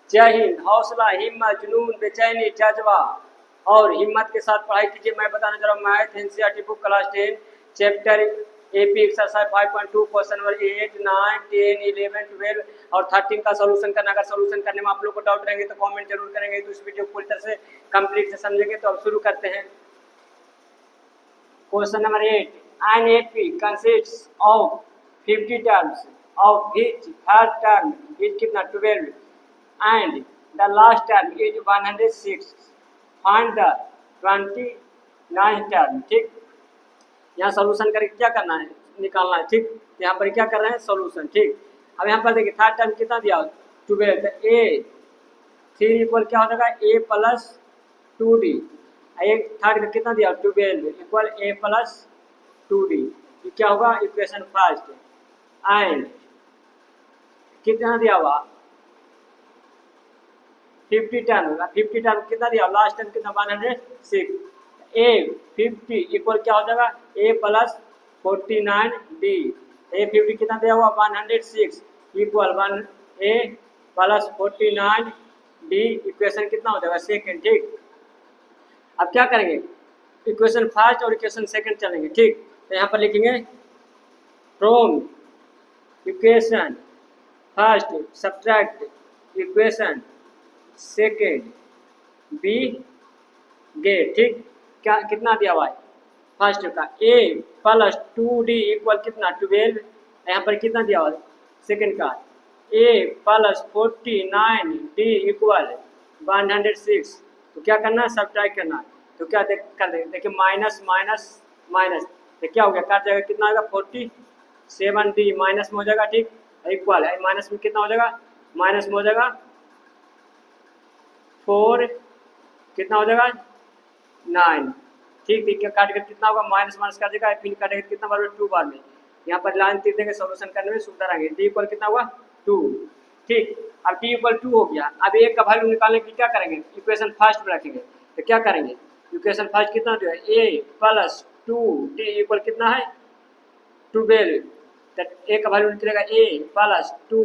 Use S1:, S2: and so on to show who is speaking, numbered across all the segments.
S1: जय हिंद। हौसला, हिम्मत, जुनून, बेचैनी, जज्बा और हिम्मत के साथ पढ़ाई कीजिए। मैं बताने जा रहा हूँ math NCERT book class 10 chapter AP exercise 5.2 question number 8, 9, 10, 11, 12 और 13 का सोल्यूशन करना। अगर सोल्यूशन करने में आप लोग को डाउट रहेंगे तो कमेंट जरूर करेंगे। तो इस वीडियो को पूरी तरह से कंप्लीट से समझेंगे। तो अब शुरू करते हैं। Question number 8, an AP consists of 50 terms of which third term is कितना 12 and the last term is 106. Find the 29th term। ठीक, यहाँ सोल्यूशन करके क्या करना है, निकालना है। ठीक, यहाँ पर क्या कर रहे हैं, सोल्यूशन। ठीक, अब यहाँ पर देखिए थर्ड टर्म कितना दिया 12, तो ए 3 इक्वल क्या हो जाएगा ए प्लस 2d। एक थर्ड का कितना दिया 12 इक्वल ए प्लस 2d। ये क्या होगा इक्वेशन फर्स्ट। एंड कितना दिया हुआ 50 टर्म होगा, 50 टर्म कितना दिया लास्ट टर्म कितना 106। ए 50 इक्वल क्या हो जाएगा ए प्लस 49d। ए 50 कितना दिया हुआ 106 इक्वल 1 ए प्लस 49d। इक्वेशन कितना हो जाएगा सेकेंड। ठीक, अब क्या करेंगे इक्वेशन फर्स्ट और इक्वेशन सेकंड चलेंगे। ठीक, तो यहाँ पर लिखेंगे from equation first subtract equation second we get. ठीक, क्या कितना दिया हुआ है फर्स्ट का ए प्लस 2d इक्वल कितना 12। यहाँ पर कितना दिया हुआ है सेकंड का ए प्लस 49d इक्वल 106। तो क्या करना है सब्ट्रैक्ट करना है। तो क्या कर देंगे देखिए माइनस माइनस माइनस, तो क्या हो गया काट जाएगा कितना होगा 47d माइनस में हो जाएगा। ठीक, इक्वल है माइनस में कितना हो जाएगा माइनस में हो जाएगा 4 कितना हो जाएगा 9। ठीक, क्या काट कर कितना होगा माइनस माइनस काट देगा फिर काटेगा कितना बार 2 बार में। यहाँ पर लाइन तीर देंगे सोल्यूशन करने में सुविधा रहेंगे। डी इक्वल कितना हुआ 2। ठीक, अब डी इक्वल 2 हो गया। अब ए का वैल्यू निकालने के लिए क्या करेंगे इक्वेशन फर्स्ट में रखेंगे। तो क्या करेंगे इक्वेशन फर्स्ट कितना जो है ए प्लस 2d इक्वल कितना है 12। तो ए का वैल्यू निकलेगा ए प्लस 2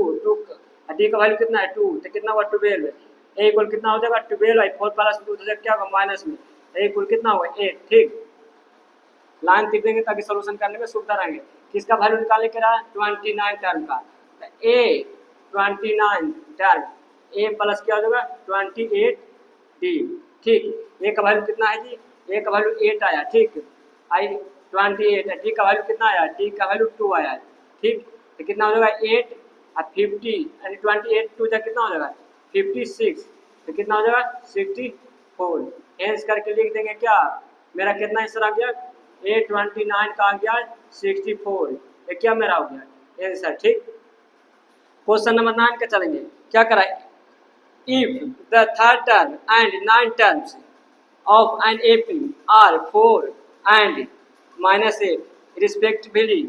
S1: डी का वैल्यू कितना है 2, तो कितना हुआ 12। ए इक्वल कितना हो जाएगा 12 4 प्लस 2 तो क्या होगा माइनस में ए इक्वल कितना होगा 8। ठीक, लाइन लिख देंगे ताकि सोल्यूशन करने में सुविधा रहेंगे। किसका वैल्यू निकालने के रहा 29 टर्म का। तो ए 29 टर्म ए प्लस क्या हो जाएगा 28d। ठीक, ए का वैल्यू कितना है जी ए का वैल्यू 8 आया। ठीक, आई 28 है। डी का वैल्यू कितना आया डी का वैल्यू 2 आया। ठीक, तो कितना हो जाएगा 8 और 50 यानी 28 2 जा कितना हो जाएगा 56। तो कितना हो जाएगा 64। हेंस करके लिख देंगे क्या मेरा कितना आंसर आ गया ए 29 का आ गया 64। ये क्या मेरा हो गया आंसर। ठीक, क्वेश्चन नंबर 9 का चलेंगे। क्या करा if the third term and 9 terms of an AP are 4 and -8 respectively,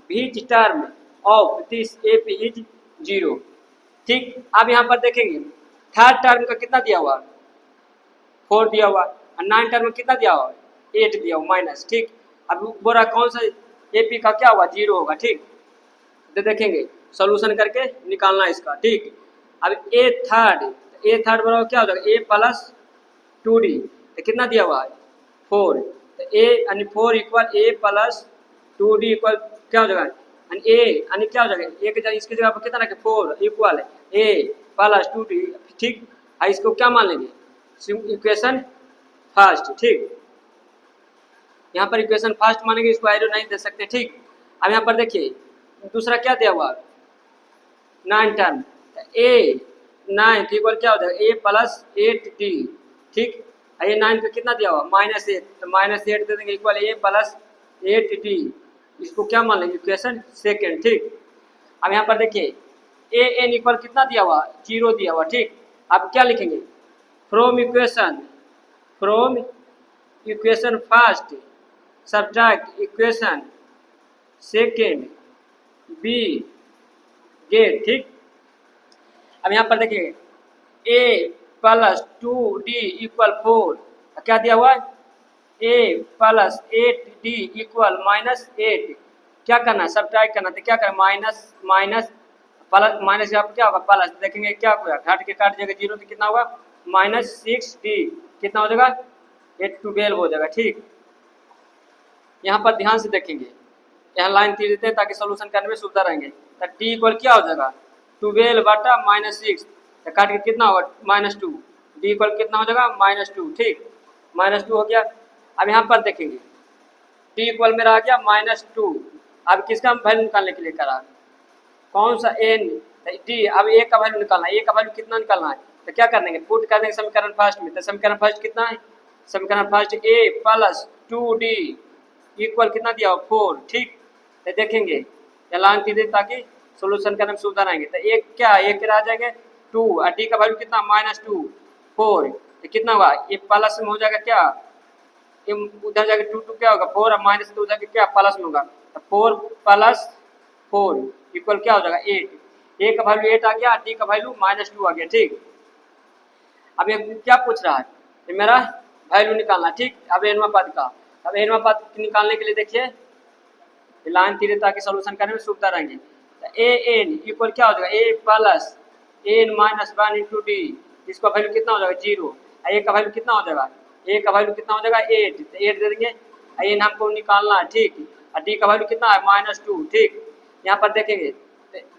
S1: which term of this AP is 0। ठीक, अब यहाँ पर देखेंगे थर्ड टर्म का कितना दिया हुआ 4 दिया हुआ और 9 टर्म में कितना दिया हुआ 8 दिया हुआ माइनस। ठीक, अब बोला कौन सा AP का क्या हुआ 0 होगा। ठीक, तो देखेंगे सोल्यूशन करके निकालना इसका। ठीक, अब ए थर्ड बराबर क्या हो जाएगा ए प्लस 2d। तो कितना दिया हुआ है 4। तो ए यानी 4 equal A plus 2d equal क्या हो जाएगा ए यानी क्या हो जाएगा ए के जगह इसकी जगह पर कितना रखे 4 इक्वल ए प्लस 2d। ठीक, और इसको क्या मान लेंगे इक्वेशन फर्स्ट। ठीक, यहाँ पर इक्वेशन फर्स्ट मानेंगे, इसको एरो नहीं दे सकते। ठीक, अब यहाँ पर देखिए दूसरा क्या दिया हुआ 9 टर्म ए 9 इक्वल क्या हो जाएगा ए प्लस 8d। ठीक, ये 9 का कितना दिया हुआ -8 तो -8 दे देंगे इक्वल ए प्लस 8d। इसको क्या मान लेंगे इक्वेशन सेकेंड। ठीक, अब यहाँ पर देखिए ए एन इक्वल कितना दिया हुआ 0 दिया हुआ। ठीक, अब क्या लिखेंगे from equation first subtract equation second we get. ठीक, अब यहाँ पर देखिए ए प्लस 2d इक्वल 4 क्या दिया हुआ ए प्लस 8d इक्वल -8। क्या करना है सब्ट्रैक्ट करना, तो क्या करना माइनस माइनस प्लस माइनस यहाँ पर क्या होगा प्लस, देखेंगे क्या होगा घट के काट जाएगा जीरो तो कितना होगा -6d, कितना हो जाएगा ये 12 हो जाएगा। ठीक, यहाँ पर ध्यान से देखेंगे, यहाँ लाइन तीर देते हैं ताकि सोल्यूशन करने में सुविधा रहेंगे। तो डी इक्वल क्या हो जाएगा 12 बटा -6, तो काट के कितना होगा -2, डी इक्वल कितना हो जाएगा -2। ठीक, -2 हो गया। अब यहाँ पर देखेंगे डी इक्वल मेरा आ गया -2। अब किसका वैल्यू निकालने के लिए करा, कौन सा एन डी, अब ए का वैल्यू निकालना है, ए का वैल्यू कितना निकालना है, तो क्या कर देंगे पुट कर देंगे समीकरण फर्स्ट में। तो समीकरण फर्स्ट कितना है, समीकरण first A plus 2d equal कितना दिया हो 4। ठीक, तो देखेंगे लाइन दे ताकि सोल्यूशन करने में सुविधा रहेंगे। तो एक क्या एक रह जाएंगे 2 और डी का वैल्यू कितना -2 4, तो कितना होगा ये प्लस में हो जाएगा क्या, ये उधर जाके 2 क्या होगा 4 और माइनस तो उधर क्या प्लस में होगा, तो 4 + 4 इक्वल क्या हो जाएगा 8। ए का वैल्यू 8 आ गया, डी का वैल्यू -2 आ गया। ठीक, अब ये क्या पूछ रहा है, ये मेरा वैल्यू निकालना। ठीक, अब एनवा पद का, अब एनवा पद निकालने के लिए देखिए लाइन तीरे ताकि सोल्यूशन करने में सुविधा रहेंगे। तो ए एन इक्वल क्या हो जाएगा a plus N minus 1 into डी, इसका वैल्यू कितना हो जाएगा 0, ए का वैल्यू कितना हो जाएगा, ए का वैल्यू कितना हो जाएगा 8, तो 8 दे देंगे, एन हमको निकालना है। ठीक, और डी का वैल्यू कितना है -2। ठीक, यहाँ पर देखेंगे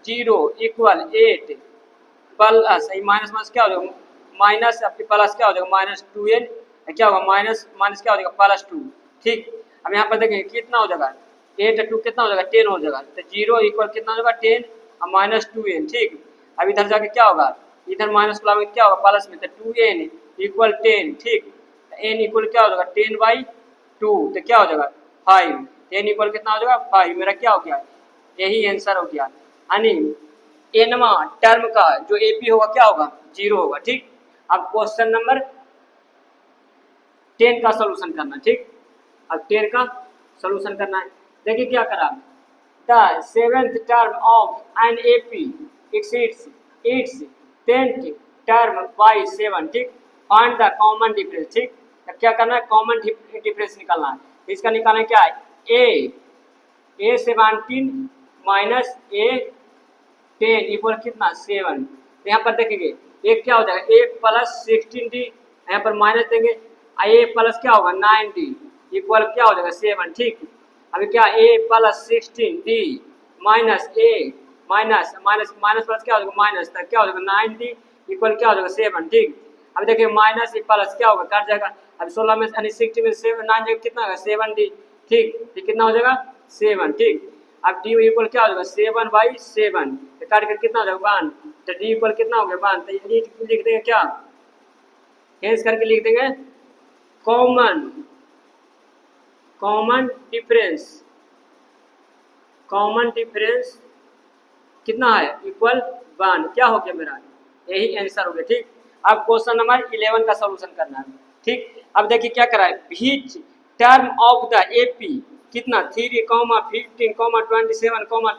S1: 0 इक्वल 8 प्लस माइनस माइनस क्या हो जाएगा माइनस प्लस क्या हो जाएगा -2n, क्या होगा माइनस माइनस क्या हो जाएगा +2। ठीक, अब यहाँ पर देखेंगे कितना हो जाएगा 8 2 कितना हो जाएगा 10 हो जाएगा, तो 0 इक्वल कितना हो जाएगा 10 और -2n। ठीक, अब इधर जाके क्या होगा, इधर माइनस को क्या होगा प्लस में, तो 2n इक्वल 10। ठीक, n इक्वल क्या हो जाएगा 10/2, तो क्या हो जाएगा 5, 10 इक्वल कितना हो जाएगा 5, मेरा क्या हो गया यही आंसर हो गया। यानी एनवा टर्म का जो एपी होगा क्या होगा 0 होगा। ठीक, अब क्वेश्चन नंबर 10 का सोल्यूशन करना। ठीक, अब 10 का सोल्यूशन करना है। देखिए क्या करा, the seventh term of an AP exceeds its 10th term by 7। ठीक, फाइंड द कॉमन डिफरेंस। ठीक, अब क्या करना है कॉमन डिफरेंस निकालना है। इसका निकालना क्या है ए 17 माइनस ए 10 इक्वल कितना 7। तो यहाँ पर देखेंगे एक क्या हो जाएगा ए प्लस 16d, यहाँ पर माइनस देंगे, ए प्लस क्या होगा 9d इक्वल क्या हो जाएगा 7। ठीक, अभी क्या ए प्लस 16d माइनस ए माइनस माइनस माइनस प्लस क्या हो जाएगा माइनस, तक क्या हो जाएगा 9d इक्वल क्या हो जाएगा 7। ठीक, अब देखिए माइनस प्लस क्या होगा कट जाएगा, अब 16 में यानी 60 में 7 9 जाएगा कितना होगा 7d। ठीक, ये कितना हो जाएगा 7। ठीक, अब डी इक्वल क्या हो जाएगा 7/7, तो काट कर कितना हो जाएगा 1, तो डी इक्वल कितना हो गया 1, तो ये लिख देंगे क्या हेंस करके लिख देंगे कॉमन डिफरेंस कितना है इक्वल 1, क्या हो गया मेरा यही आंसर हो गया। ठीक, अब क्वेश्चन नंबर 11 का सॉल्यूशन करना है। ठीक, अब देखिए क्या करा है, which term of the AP कितना 3, 15, 27,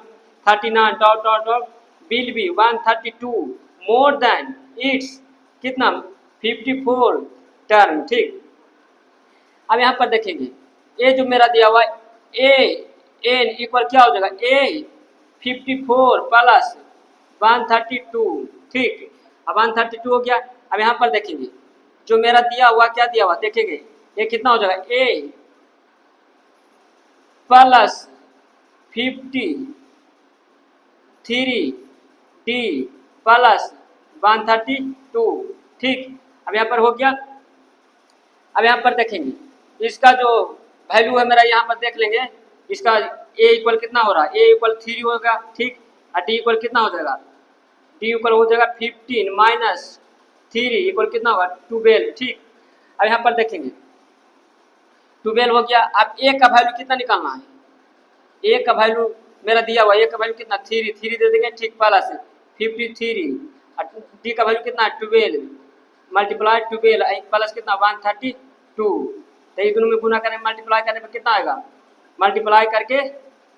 S1: 39 dot dot dot will be 132 more than it's कितना 54 टर्म। ठीक, अब यहाँ पर देखेंगे ए जो मेरा दिया हुआ है ए एन इक्वल क्या हो जाएगा ए 54 प्लस 132। ठीक, अब 132 हो गया। अब यहाँ पर देखेंगे जो मेरा दिया हुआ क्या दिया हुआ देखेंगे ये कितना हो जाएगा ए प्लस 53d प्लस 132। ठीक, अब यहाँ पर हो गया। अब यहाँ पर देखेंगे इसका जो वैल्यू है मेरा यहाँ पर देख लेंगे, इसका ए इक्वल कितना हो रहा है ए इक्वल 3 होगा। ठीक, और डी इक्वल कितना हो जाएगा डी इक्वल हो जाएगा 15 माइनस 3 इक्वल कितना होगा 12। ठीक, अब यहाँ पर देखेंगे 12 हो गया। अब ए का वैल्यू कितना निकालना है, ए का वैल्यू मेरा दिया हुआ ए का वैल्यू कितना 3 दे देंगे। ठीक, पहला से 53 और डी का वैल्यू कितना 12 मल्टीप्लाई 12 प्लस कितना 132, तो ये दोनों में गुना करें मल्टीप्लाई करने पर कितना आएगा, मल्टीप्लाई करके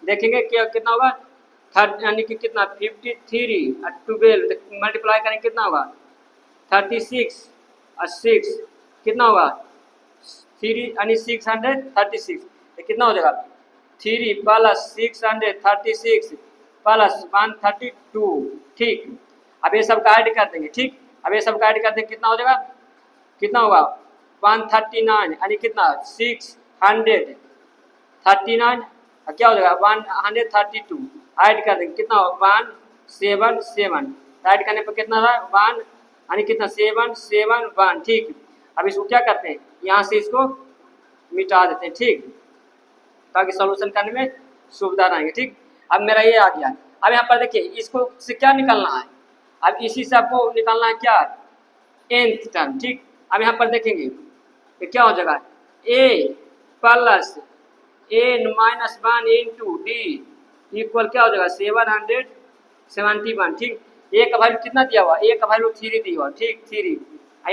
S1: देखेंगे क्या कितना होगा यानी कि कितना 53 और 12 मल्टीप्लाई करेंगे कितना होगा 36 और 6 कितना होगा 3 यानी 636, तो कितना हो जाएगा 3 प्लस 636 प्लस 132, ठीक। अब ये सब का ऐड कर देंगे, ठीक। अब ये सब का ऐड कर देंगे, कितना हो जाएगा, कितना होगा 139 यानी कितना 639, क्या हो जाएगा 132, ऐड कर देंगे कितना 177, ऐड करने पर कितना रहा 1 यानी कितना 771, ठीक। अब इसको क्या करते हैं, यहाँ से इसको मिटा देते हैं, ठीक, ताकि सॉल्यूशन करने में सुविधा रहेंगे, ठीक। अब मेरा ये आ गया। अब यहाँ पर देखिए इसको से क्या निकालना है, अब इसी से आपको निकालना है क्या nth टर्म, ठीक। अब यहाँ पर देखेंगे ये क्या हो जाएगा a plus n minus 1 into D equal क्या हो जाएगा 771, ठीक। a का वैल्यू कितना दिया हुआ, a का वैल्यू 3 दिया हुआ, ठीक 3,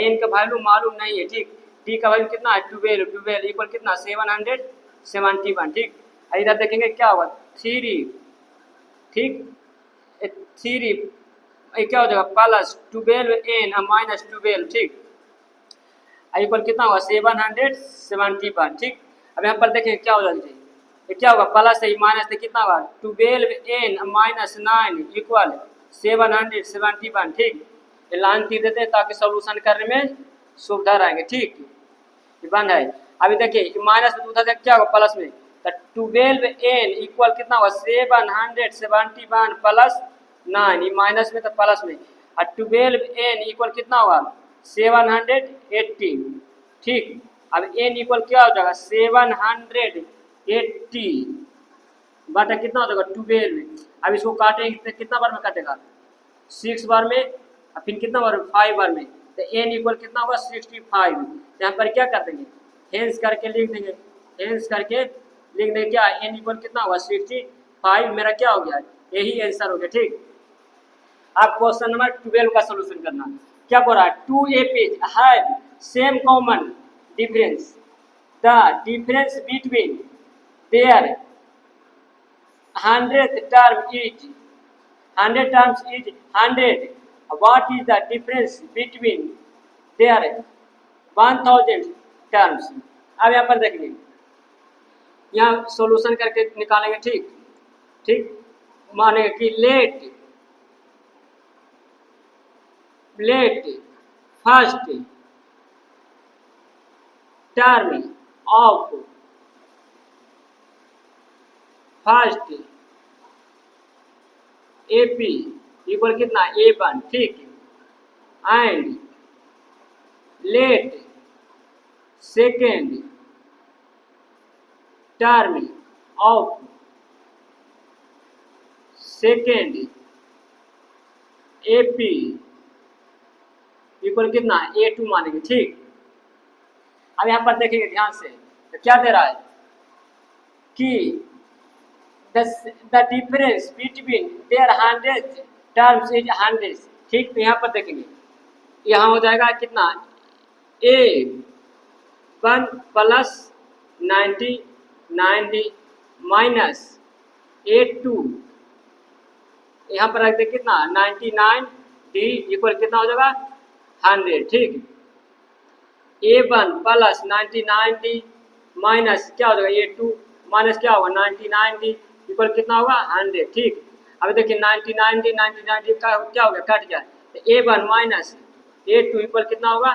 S1: n का वैल्यू मालूम नहीं है, ठीक। d का वैल्यू कितना है 12 इक्वल कितना 771, ठीक। इधर देखेंगे क्या होगा 3, ठीक 3 क्या हो जाएगा प्लस 12n माइनस 12, ठीक, इक्वल कितना होगा 771, ठीक। अब यहाँ पर देखें क्या हो जाएगा, ये क्या होगा प्लस से माइनस से कितना होगा 12n माइनस 9 इक्वल 771, ठीक। ये लाइन तीर देते हैं ताकि सॉल्यूशन करने में सुविधा रहेंगे, ठीक। ये बंद है। अभी देखिए माइनस में उधर क्या होगा प्लस में, तो 12n इक्वल कितना होगा 771 प्लस 9, ये माइनस में तो प्लस में, और 12n इक्वल कितना होगा 780, ठीक। अब n इक्वल क्या हो जाएगा 780 बटा कितना हो जाएगा 12। अब इसको काटेंगे तो कितना बार में काटेगा 6 बार में, और फिर कितना बार 5 बार में, तो n इक्वल कितना होगा 65। यहाँ पर क्या कर देंगे हेंस करके लिख देंगे, हेंस करके लिख देंगे क्या n इक्वल कितना होगा 65, मेरा क्या हो गया यही आंसर हो गया, ठीक। आप क्वेश्चन नंबर 12 का सोल्यूशन करना, क्या बोल रहा है 2 APs have same common difference, the difference between their 100th term is 100, what is the difference between their 1000 terms। अब यहाँ पर देखिए यहाँ सॉल्यूशन करके निकालेंगे, ठीक, ठीक, माने कि let first term of first AP equal कितना A1, ठीक, and let second term of second AP equal कितना A2 मानेंगे, ठीक। अब यहाँ पर देखेंगे ध्यान से तो क्या दे रहा है कि the difference between their 100 terms is 100, ठीक। तो यहाँ पर देखेंगे यहाँ हो जाएगा कितना A1 प्लस 90 माइनस A2 यहाँ पर रख दे कितना 99D इक्वल कितना हो जाएगा 100, ठीक। A1 प्लस 99D माइनस क्या हो जाएगा A2 माइनस क्या होगा 99D इक्वल कितना होगा 100, ठीक। अब देखिए 99D का क्या हो गया कट गया, तो A1 माइनस A2 इक्वल कितना होगा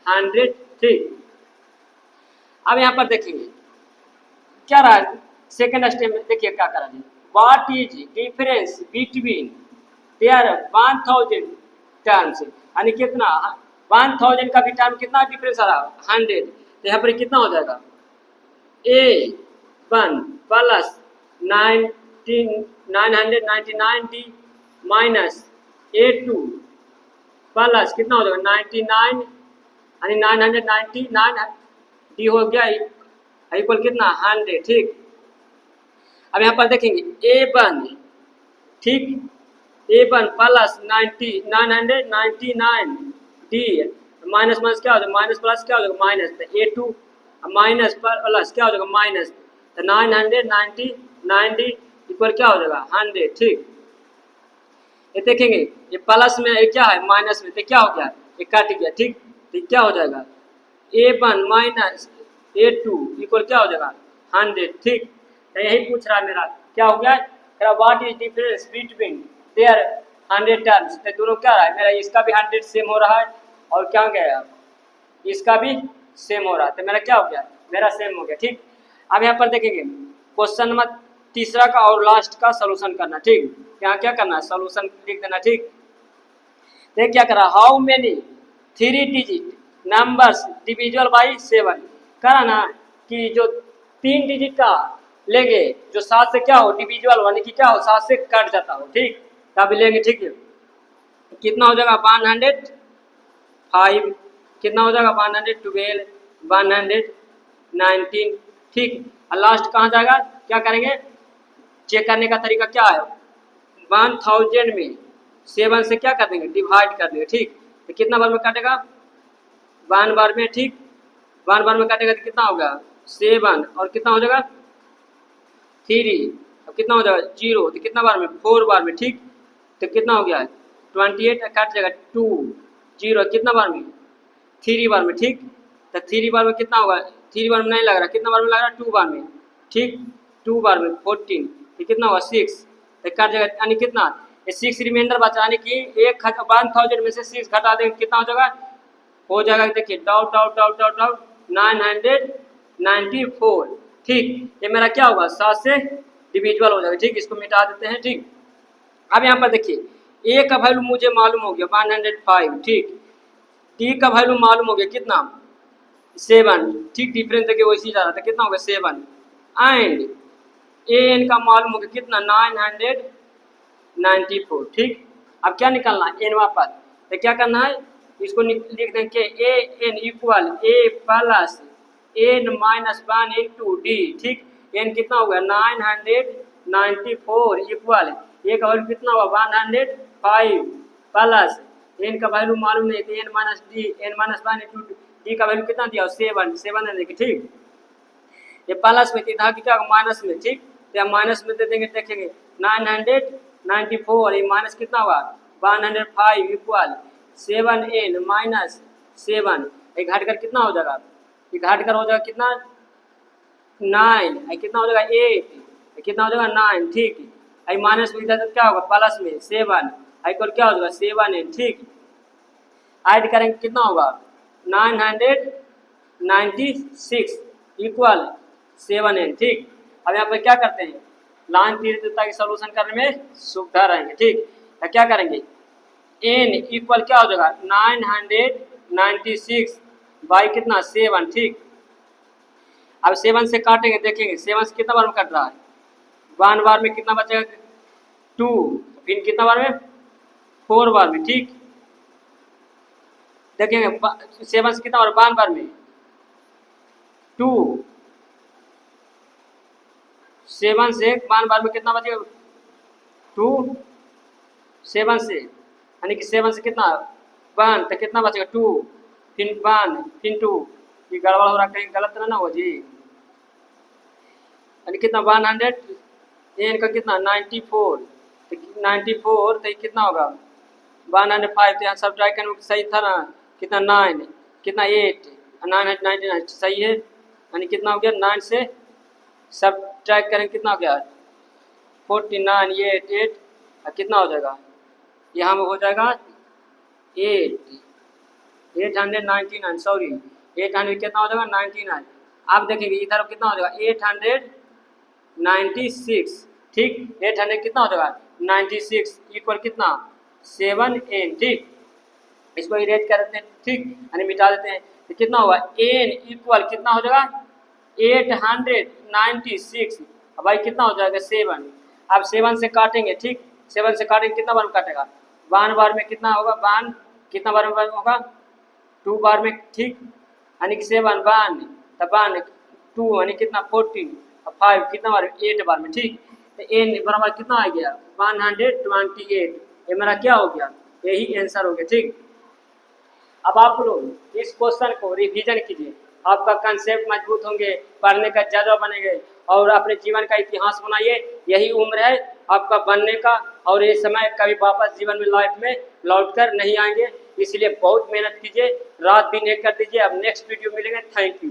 S1: 100, ठीक। अब यहाँ पर देखेंगे क्या रहा सेकेंड स्टेप में, देखिए क्या करा जाए what is difference between their 1000 terms, यानी कितना 1000 का भी टर्म कितना डिफरेंस आ रहा 100, तो यहाँ पर कितना हो जाएगा A1 plus 999D minus A2 plus कितना हो जाएगा 99 यानी 999D हो गया इक्वल कितना 100, ठीक। अब यहाँ पर देखेंगे A1, ठीक, A1 plus 999D minus minus क्या हो जाएगा माइनस प्लस क्या हो जाएगा माइनस, तो A2 माइनस प्लस क्या हो जाएगा माइनस, तो 999D इक्वल क्या हो जाएगा 100, ठीक। ये देखेंगे ये प्लस में ये क्या है माइनस में, तो क्या हो गया ये कट गया, ठीक। तो क्या हो जाएगा A1 माइनस A2 इक्वल क्या हो जाएगा 100, ठीक। तो यही पूछ रहा है मेरा क्या हो गया what is difference between their 100 terms, तो दोनों क्या रहा है मेरा, इसका भी 100 सेम हो रहा है और क्या हो गया इसका भी सेम हो रहा है, तो मेरा क्या हो गया, मेरा सेम हो गया। ठीक, अब यहाँ पर देखेंगे क्वेश्चन नंबर तीसरा का और लास्ट का सोल्यूशन करना। ठीक, यहाँ क्या करना है, सोल्यूशन लिख देना। ठीक, देख क्या करा, how many 3 digit numbers डिविजुअल by 7, करा ना कि जो 3 डिजिट का लेंगे जो 7 से क्या हो डिविजुअल यानी कि क्या हो 7 से कट जाता हो। ठीक, तब लेंगे। ठीक है, कितना हो जाएगा 105, कितना हो जाएगा 112, 119। ठीक, और लास्ट कहाँ जाएगा, क्या करेंगे, चेक करने का तरीका क्या है, 1000 में 7 से क्या कर देंगे डिवाइड कर देंगे। ठीक, तो कितना बार में काटेगा 1 बार में। ठीक, 1 बार में काटेगा तो कितना होगा 7 और कितना हो जाएगा 3, अब कितना हो जाएगा 0, तो कितना बार में 4 बार में। ठीक, तो कितना हो गया 28 काट जाएगा 2 0, कितना बार में 3 बार में। ठीक, तो 3 बार में कितना होगा, 3 बार में नहीं लग रहा, कितना बार में लग रहा 2 बार में। ठीक, 2 बार में 14, तो कितना होगा 6, तो काट जाएगा यानी कितना 6 रिमाइंडर बचा, यानी कि 1000 में से 6 घटा देंगे कितना हो जाएगा देखिए doubt doubt doubt doubt doubt 994। ठीक, ये मेरा क्या होगा 7 से डिविजुअल हो जाएगा। ठीक, इसको मिटा देते हैं। ठीक, अब यहाँ पर देखिए ए का वैल्यू मुझे मालूम हो गया 105। ठीक, डी का वैल्यू मालूम हो गया कितना 7। ठीक, डिफरेंस देखिए वैसे ही जा रहा था, कितना हो गया 7 एंड ए एन का मालूम हो गया कितना 994। ठीक, अब क्या निकालना एन वहाँ पर, तो क्या करना है इसको लिख देंगे A N equal A plus N minus 1 into D. ठीक, एन कितना होगा 994 इक्वल ए का वैल्यू कितना होगा 105 प्लस एन का वैल्यू मालूम नहीं तो N minus D, N minus 1 into D का वैल्यू कितना दिया 7 है देखिए। ठीक, ये प्लस में इधर क्या माइनस में। ठीक, तो हम माइनस में दे देंगे, देखेंगे 994 ये माइनस कितना हुआ 105 इक्वल 7n माइनस 7, ये घट कर कितना हो जाएगा, ये घट कर हो जाएगा कितना 9, कितना हो जाएगा 8, कितना हो जाएगा 9। ठीक, आई माइनस में इधर क्या होगा प्लस में 7 इक्वल क्या हो जाएगा 7n। ठीक, ऐड करेंगे कितना होगा 996 इक्वल 7n। ठीक, अब यहाँ पर क्या करते हैं लाइन तीव्रता की सोल्यूशन करने में सुविधा रहेंगे। ठीक, तो क्या करेंगे n इक्वल क्या हो जाएगा 996 बाई कितना 7। ठीक, अब 7 से काटेंगे, देखेंगे 7 से कितना बार में कट रहा है 1 बार में, कितना बचेगा 2, फिर कितना बार में 4 बार में। ठीक, देखेंगे 7 से कितना बार 1 बार में 2, 7 से 1 बार में कितना बचेगा 2, 7 से यानी कि 7 से कितना 1 तो कितना बचेगा 2, फिर 1 फिर 2, ये गड़बड़ हो रहा कहीं गलत ना हो जी, यानी कितना 100 एन का कितना 94, तो 94 तो कितना होगा 105, तो यहाँ सब ट्राई करने में सही था ना, कितना 9 कितना 8 999 सही है, यानी कितना हो गया 9 से सब ट्राई करेंगे कितना हो गया 49, ये 8 और कितना हो जाएगा यहाँ में हो जाएगा 899 सॉरी 800 कितना हो जाएगा 99। आप देखेंगे इधर कितना हो जाएगा 896। ठीक, 800 कितना हो जाएगा 96 इक्वल कितना 7n। ठीक, इसको इरेज कर देते हैं। ठीक, यानी मिटा देते हैं तो कितना होगा n इक्वल कितना हो जाएगा 896 भाई कितना हो जाएगा 7। अब 7 से काटेंगे। ठीक, 7 से काटेंगे कितना बार में काटेगा 1 बार में कितना होगा 1, कितना बार में होगा 2 बार में। ठीक, यानी कि 7 1 तब 1 2 यानी कितना 14 और 5 कितना बार 8 बार में। ठीक, तो n बराबर कितना आ गया 128, ये मेरा क्या हो गया यही आंसर हो गया। ठीक, अब आप लोग इस क्वेश्चन को रिवीजन कीजिए, आपका कंसेप्ट मजबूत होंगे, पढ़ने का जज्बा बनेंगे और अपने जीवन का इतिहास बनाइए। यही उम्र है आपका बनने का और ये समय कभी वापस जीवन में लाइफ में लौट कर नहीं आएंगे, इसलिए बहुत मेहनत कीजिए, रात दिन एक कर दीजिए। अब नेक्स्ट वीडियो मिलेंगे। Thank you.